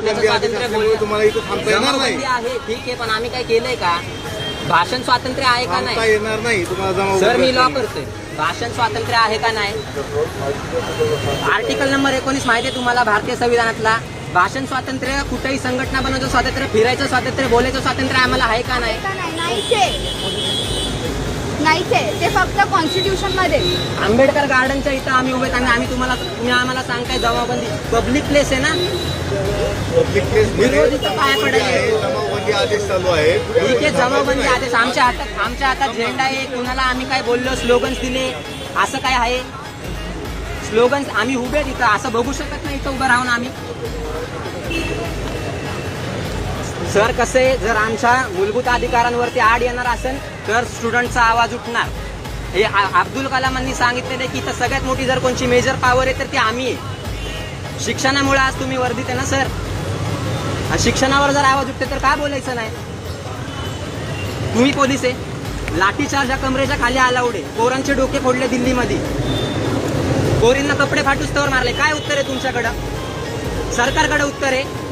बोलण्याचं स्वातंत्र्य तुम्हाला इथं थांबता येणार नाही. जमावबंदी आहे ठीक आहे, पण आम्ही काय केलंय का? भाषण स्वातंत्र्य आहे का थांबता नाही? येणार नाही तुम्हाला जमाव. सर मी लॉ करतोय. भाषण स्वातंत्र्य आहे का नाही? आर्टिकल नंबर 19 माहिती आहे तुम्हाला भारतीय संविधानातला? भाषण स्वातंत्र्य, कुठेही संघटना बनवायचं स्वातंत्र्य, फिरायचं स्वातंत्र्य, बोलायचं स्वातंत्र्य आम्हाला आहे का नाही? नाहीच आहे, ते फक्त कॉन्स्टिट्यूशन मध्ये. आंबेडकर गार्डनच्या इथं आम्ही उभे आहेत आणि तुम्ही आम्हाला सांगताय जमावबंदी. पब्लिक प्लेस आहे ना, विरोधीचं पाया पडायला. जमावबंदी आदेश चालू आहे. ठीक आहे, जमावबंदी आदेश आमच्या हातात झेंडा आहे. कुणाला आम्ही काय बोललो, स्लोगन्स दिले, असं काय आहे? स्लोगन्स आम्ही उभे आहेत इथं, असं बघू शकत नाही इथं उभं राहून आम्ही. सर कसे, जर आमच्या मूलभूत अधिकारांवरती आड येणार असेल तर स्टुडंटचा आवाज उठणार. हे अब्दुल कलामांनी सांगितलेलं आहे की इथं सगळ्यात मोठी जर कोणची मेजर पॉवर आहे तर ती आम्ही आहे. शिक्षणामुळे आज तुम्ही वर्धित आहे ना सर. शिक्षणावर जर आवाज उठते तर का बोलायचं नाही? तुम्ही पोलीस आहे, लाठीचार्ज कमरेच्या खाली अलाउड आहे. पोरांचे डोके फोडले दिल्लीमध्ये, पोरींना कपडे फाटूस्तवर मारले. काय उत्तर आहे तुमच्याकडं? सरकारकडे उत्तर आहे